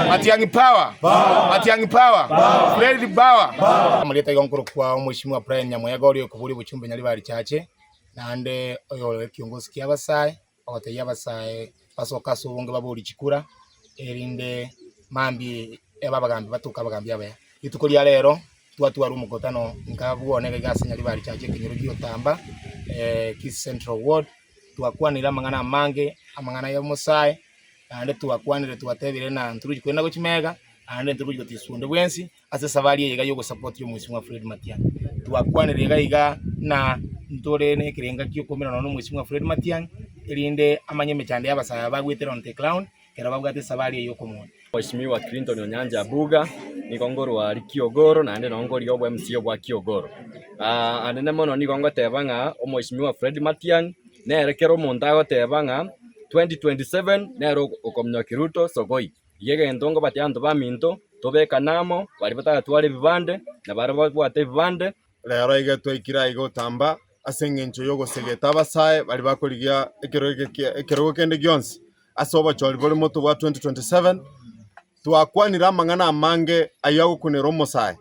Matiang'i power. Matiang'i power. Fred power. Amaleta igongoro kwa mheshimiwa Brian Nyamoyaga uri okuburi buchumbe Nyaribari chache nande oyo kiongozi kia Abasai ogoteya Abasai basoka sobonge baburi chikura erinde mambi ebabagambi batuka bagambi abe itukolia lero twatwara umukotano nkabwone gase Nyaribari chache kinyurugi otamba Kisi Central Ward twakwanira mangana mange amangana ya Musai ande twakwanire twatebire na nturugi kwenda gochimega ande nturugi gotisunde bwensi ase savari yiga yo support yo mheshimiwa Fred Matiang'i twakwanire yiga na ntore ne kirenga kyo komera no mheshimiwa Fred Matiang'i erinde amanyeme cyane y'Abasaya bagwetera on the ground kera babwate savari yo komona Mheshimiwa Clinton Onyanja Buga nikongoro wa Kiogoro na ande nongori obwe MCO bwa Kiogoro ande mono nikongo tebanga mheshimiwa Fred Matiang'i nerekero montago tebanga 2027 nero okomnyo Kiruto sogoi yege ndongo batianto baminto tobeka namo bari batatware bibande na bari babwate bibande lero igetwe ikira igotamba asengencho yogo segeta Abasai bari bakorigia ekerogo kende gyonsi asoba choli boli moto wa 2027 twakwanira mangana amange ayago kunero Musai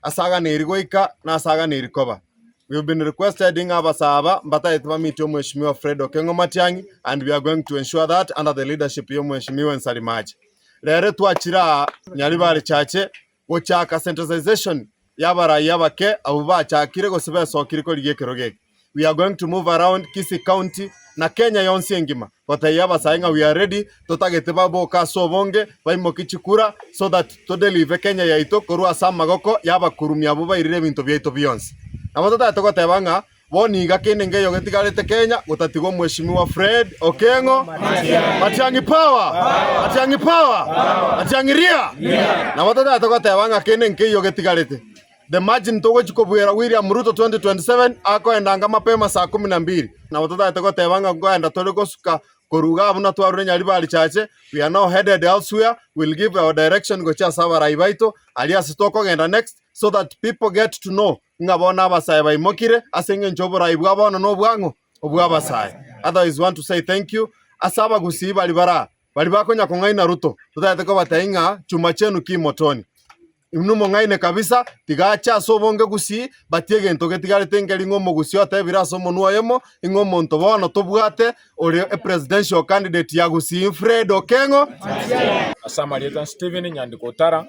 asaga nerigoika na asaga nerikoba. We have been requesting Abasaba mbataite bamiti yo mheshimiwa Fred Okengo Matiang'i and we are going to ensure that under the leadership yo mheshimiwa Nsalimaje lero twachira Nyaribari chache gochaka centralization yabarayi yabake abo bachakire gosibe sokiriko ligekerogeke. We are going to move around Kisi County na Kenya yonse ngima gotayi Abasai we are ready totagete baboka sobonge baimokichikura so that to deliver Kenya yaito korwa samagoko yabakurumya abo bayirire bintu byaito byonse Namatata toko tebanga boniga kinenge yo getigarete Kenya gutatigwo mheshimiwa Fred Okengo Matiang'i power Matiang'i power Matiang'i ria Namatata toko tebanga kinenge yo getigarete the margin togo chikobwera William Ruto 2027 ako endanga mapema saa 12 Namatata toko tebanga ngoenda toliko suka koruga abuna twarure Nyaribari chache we are now headed elsewhere. We'll give our direction gocha sabarai baito alias toko genda next so that people get to know ngabona Abasai baimokire asenge njobora ibwabona no bwango obwabasai. Otherwise want to say thank you asaba gusiba libara bali bakonya kongaina Ruto tutateko batainga chuma chenu kimotoni imnumo ngaine kabisa tigacha sobonge gusi batiege ntoge tigarete ngeli ngomo gusi atebiraso monwa yemo ingomo ntobono tobwate ori presidential candidate ya gusi Fred Okengo asama lieta Steven Nyandikotara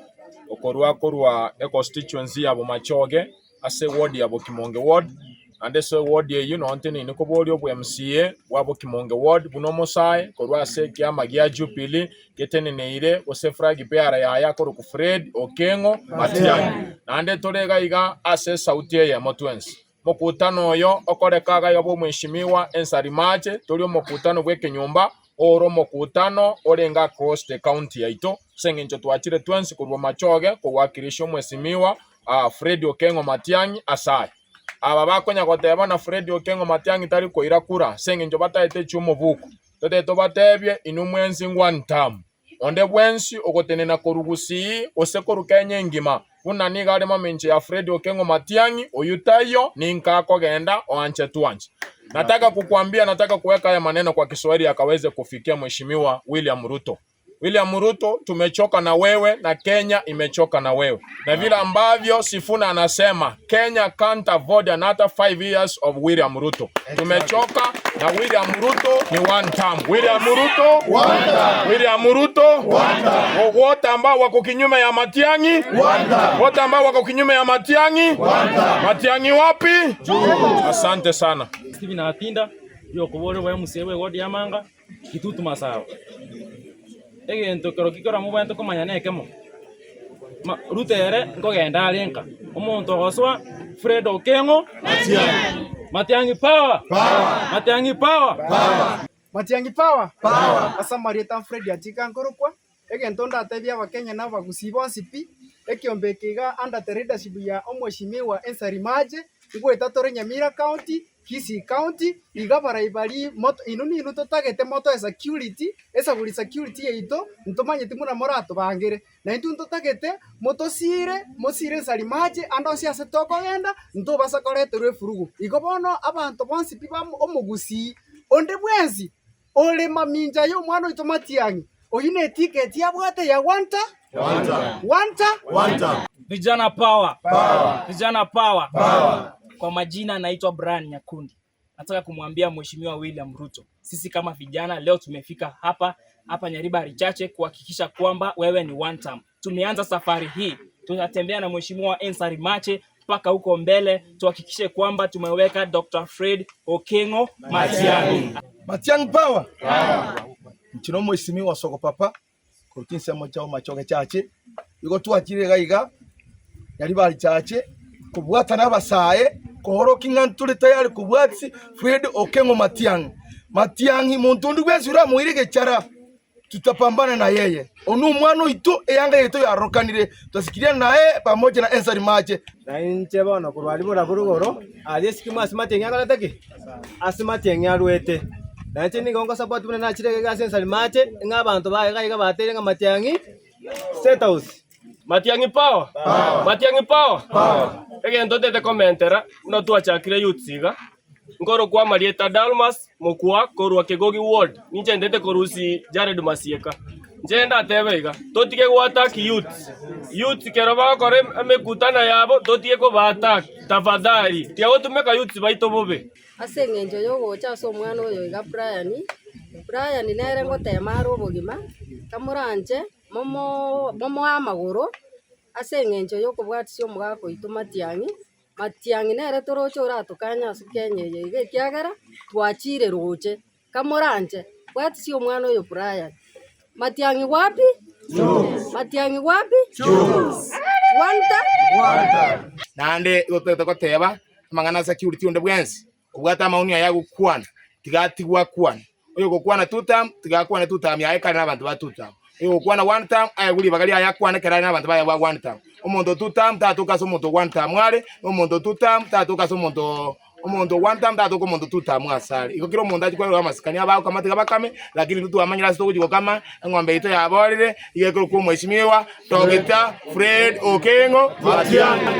okorwa constituency ya Bomachoge ase ward ya Bokimonge ward ande so ward ye you know antene ni kobori obwe MCA wa Bokimonge ward buno Musai korwa ase kiama gya Jubilee getene neire ose fragi peara ya koro ku Fred Okengo Matiang'i ande torega iga ase sauti ya motwensi mokutano oyo okorekaga yabo mheshimiwa Nsalimaje tolio mokutano bweke nyumba oro mokutano orenga cross the county yaito sengencho twachire twensi kurwa Machoge kuwakilisha mheshimiwa Fred Okengo Matiang'i asai aba bakonya goteba na Fred Okengo Matiang'i tari koira kura sengencho bataite chumo buku toteto batebye inumwensi ngwantam onde bwensi ogotenena korugusi osekuru Kenya ngima kuna niga ale mamenche ya Fred Okengo Matiang'i oyutayo ninka kogenda oanche tuanche. Nataka kukuambia, nataka kuweka haya maneno kwa Kiswahili akaweze kufikia mheshimiwa William Ruto. William Ruto, tumechoka na wewe na Kenya imechoka na wewe. Na vile ambavyo Sifuna anasema Kenya can't afford another 5 years of William Ruto. Tumechoka na William Ruto ni one term. William Ruto one term. William Ruto one term. Wote ambao wako kinyume ya Matiang'i one term. Wote ambao wako kinyume ya Matiang'i one term. Matiang'i wapi? Asante sana. Steven Atinda yo kubore wa MCA ward ya Manga Kitutu Masao egento kero kikora mu bantu komanya nekemo rutere ngogenda alenka omuntu ogoswa Fred Okengo Matiang'i power Matiang'i power Matiang'i power asa marieta Fred atika nkorokwa egento ndatebia abakenya n'abagusi bonsi pi ekiombekega under the leadership ya omweshimiwa Nsalimaje ngweta tore Nyamira County Kisi County igabara ibari moto inuni inuto tagete moto ya security esa buri security yeito ntomanye timuna morato bangere na intu tagete moto mosire Nsalimaje ando sia setoko genda nto basakorete refurugo igobono abantu bonsi piba omugusi onde bwenzi ole maminja yo mwana ito Matiang'i Oyine ticket ya bwate ya wanta. Vijana power. Vijana power. Kwa majina naitwa Brian Nyakundi. Nataka kumwambia Mheshimiwa William Ruto, sisi kama vijana leo tumefika hapa Nyaribari Chache kuhakikisha kwamba wewe ni one term. Tumeanza safari hii, tunatembea na Mheshimiwa Ensari Mache mpaka huko mbele, tuhakikishe kwamba tumeweka Dr. Fred Okengo Matiang'i. Matiang'i power. Mchino Mheshimiwa Soko Papa kutinsa mochao machoge Chache. Yuko tuakire gaiga Nyaribari Chache kubwata n'abasaye kohoro kingantule tayari kubwatsi Fred Okengo Matiang'i muntu ndi gwese ura muirige chara tutapambana na yeye onu mwana itu eyanga yetu yarokanire twasikiria naye pamoja na Ensari Mache na inche bono kurwali bora burugoro ali sikima asimate nganga lataki asimate ngarwete na inche ningonga support buna na chirege ga Ensari Mache ngabantu ga batere nga Matiang'i State House. Matiang'i power. Matiang'i power. Egento tete commentera no tuachakire yutsiga ngoro kwa Marieta Dalmas mokua korwa Kegogi Ward ninje ndete korusi Jared Masieka njenda tebeiga totige gwataki youth keroba kore amekutana yabo totige ko bataki tafadhali tiago tumeka youth baito bobe asengenjo yogo chaso mwana oyo iga Brian nere ngotema robogima kamuranje momo amagoro asengenjo yoko bwatisyo mugako ituma Matiang'i nere torocho ratukanya sukenye yege kiagara twachire roche kamoranje bwatisyo mwana oyo Brian Matiang'i wapi? Matiang'i wapi? Wanta. Nande yote koteba mangana security onde bwensi ubwata mauni ya gukwana tigatigwa kwana oyo gukwana tutam tigakwana tutam ya ekana abantu batutam oyo gukwana one time ayaguli bagali ayakwana kera n'abantu baya one time omuntu tutam tatuka so muntu one time mwale omuntu tutam tatuka so muntu one time tatuka omuntu tutam asali iko kiro omuntu ajikwera amasikani abao kamatiga bakame lakini tutu amanyira sito kujiko kama ngombe ito yaborire igekero ku Mheshimiwa Dr. Fred Okengo Matiang'i.